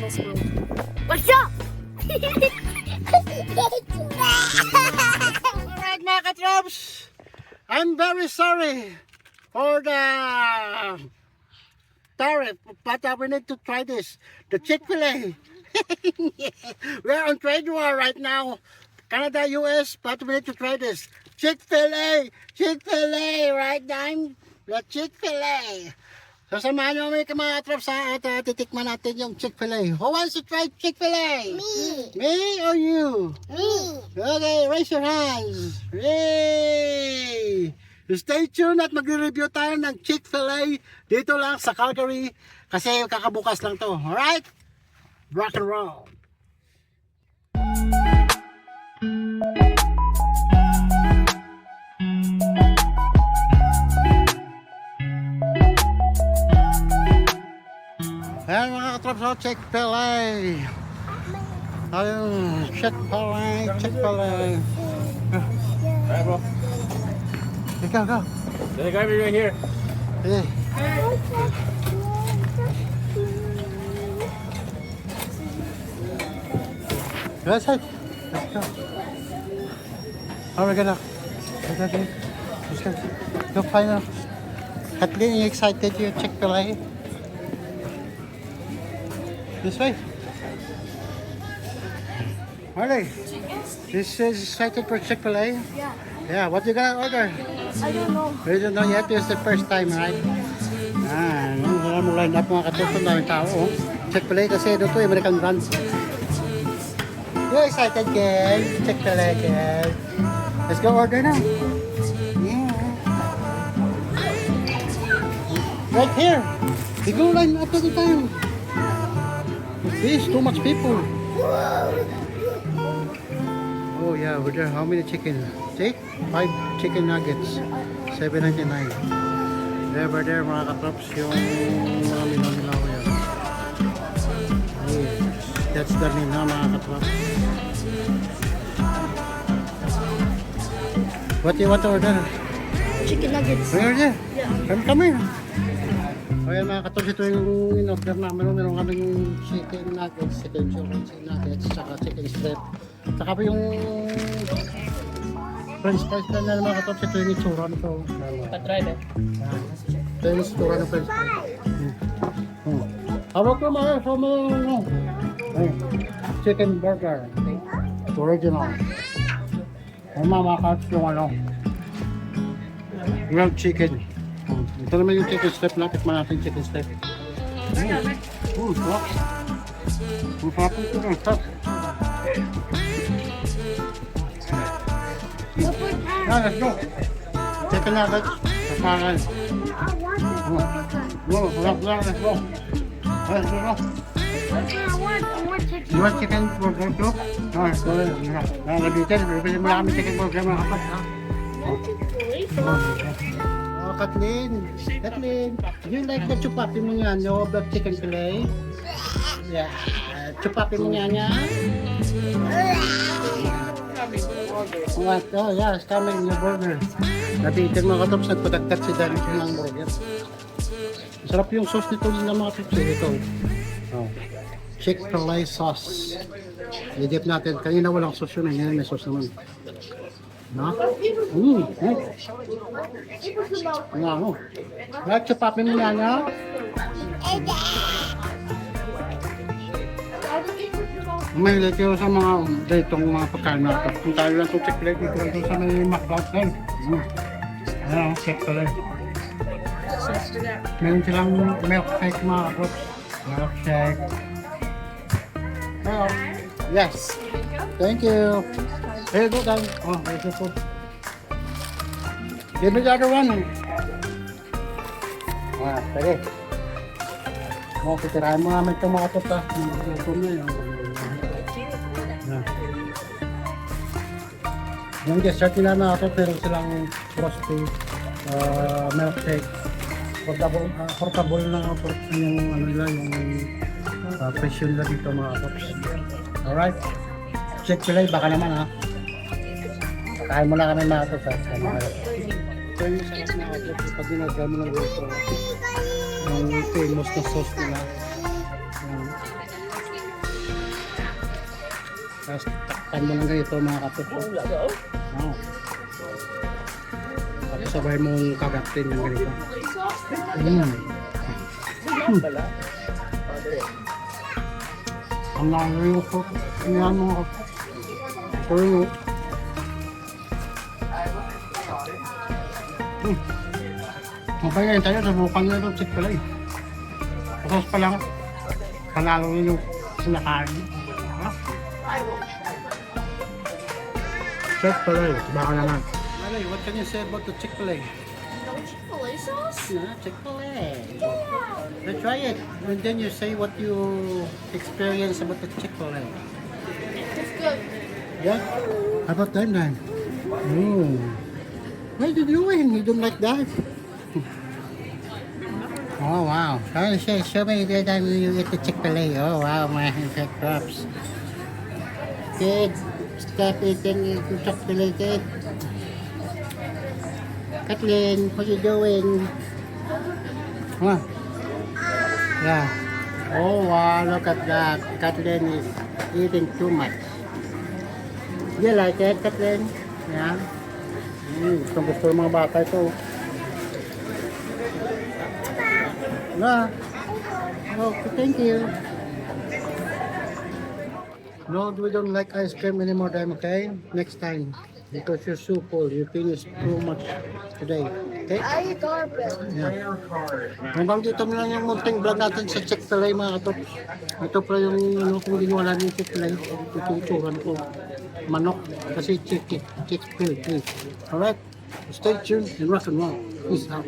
almost broke. What's up? Alright mga katrobs, I'm very sorry for the tariff, but we need to try this. The Chick-fil-A. We're on trade war right now. Canada, US, but we need to try this. Chick-fil-A! Chick-fil-A! Right now, the Chick-fil-A. So samahan nyo kami mga katrobs at titikman natin yung Chick-fil-A. Who wants to try Chick-fil-A? Me. Me or you? Me. Okay, raise your hands. Yay! Stay tuned at magre-review tayo ng Chick-fil-A dito lang sa Calgary kasi kakabukas lang to. Alright? Rock and roll. Ayan mga katrops, Chick-fil-A. Ayun, Chick-fil-A, Chick-fil-A. Alright, bro. Go, go. There's a garbage right here. Hey. Let's head. Let's go. Oh, we're gonna. Let's go. Go find out. Kathleen, you excited you Chick-fil-A? This way. Marley, this is excited for Chick-fil-A? Yeah. Yeah, what you gonna order? I don't know. We don't know yet, it's the first time, right? Wala mo line up mga katuto, daming tao. Oh. Chick-fil-A kasi ito to, American brand. You excited, girl? Chick-fil-A, girl. Let's go order now. Yeah. Right here. We go line up to the time. There's too much people. Oh yeah, we're there. How many chicken? See? 5 chicken nuggets. $7.99. There, we're there mga katrops. Yung mga milaw-milaw yan. Hey, that's the name na mga katrops. What do you want to order? Chicken nuggets. Where there? Yeah. Come here. O yan mga katrops, ito yung in-order namin. Meron kaming chicken nuggets, chicken nuggets, saka chicken strip. Saka pa yung french fries na mga katrops, ito yung itsura nito. Patry na. Ito yung itsura ng french fries. Hawak ko mga so mga chicken burger. Original. Ang mga katrops yung ano, grilled chicken. Ito naman yung chicken strip. Lapit man natin chicken strip. Sarap. Ang sarap ito ng sarap. Let's go. Chicken nuggets. Kaparan. Let's go. Let's go. You want chicken burger too? Alright, go ahead. Nalabitin. Bibili mo lang kami chicken burger mga kapag. Oh, Kathleen. Kathleen, do you like the chupapi mo nga, no? The chicken fillet? Yeah. Chupapi mo nga niya? What? Oh, yeah, it's coming in your burger. Nabitin mga katops, nagpadagkat si Dani ng burger. Masarap yung sauce nito ng mga katops. Ito. Oh. Chick-fil-A sauce. I-dip natin. Kanina walang sauce yun. Ngayon may sauce naman. No? Ano? Bakit chupapi mo nga niya? Mahilig kayo sa mga ditong mga pagkain natin. Kung tayo lang itong Chick-fil-A dito lang sa may McDonald's. Ayan, Chick-fil-A. Meron silang milkshake mga groups. Milkshake. Hello. Yes. Thank you. Here you go, Dan. Oh, there's your food. Give me the other one. Ah, pwede. Oh, titirahin mo namin itong mga tota. Ito na yun. Yung dessert nila na ito, pero silang frosty, milkshake. Portable na yung ano nila, yung presyo nila dito mga tops. Alright. Chick-fil-A, baka naman ha. Kain mo lang kami mga tops ha. Ito yung sarap na tops. Pag ginagawa mo ng gusto. Yung famous na sauce nila. Tapos takpan mo lang ganito mga katops. Oh. Tapos sabay mong kagatin ng ganito. Ang nangyayon ko. Ang nangyayon ko. Pero mabay ngayon tayo, subukan nyo itong Chick-fil-A. Pasas pa lang, panalo nyo yung sinakain. Ha? Chick-fil-A, baka naman. Malay, what can you say about the Chick-fil-A? No Chick-fil-A sauce? No, Chick-fil-A. Let's try it. And then you say what you experience about the Chick-fil-A. It's good. Yeah? How about that then? Oh. What are you doing? You don't like that? Oh wow. Oh, show me the time you eat the Chick-fil-A. Oh wow, my head drops. Kid, stop eating the Chick-fil-A, kid. Kathleen, what you doing? Huh? Yeah. Oh wow, look at that. Kathleen is eating too much. You like it, Kathleen? Yeah? Gusto ng mga bata ito. No. Okay, thank you. No, we don't like ice cream anymore, then, okay? Next time. Because you're so full. You finish too much today. Okay? I eat garbage. Yeah. Hanggang dito na lang yung munting vlog natin sa Chick-fil-A mga katops. Ito pa yung ano, kung hindi nyo alam yung Chick-fil-A. Tututuran ko. Manok. Kasi Chick-fil-A. Alright? Stay tuned and rock and roll. Peace out.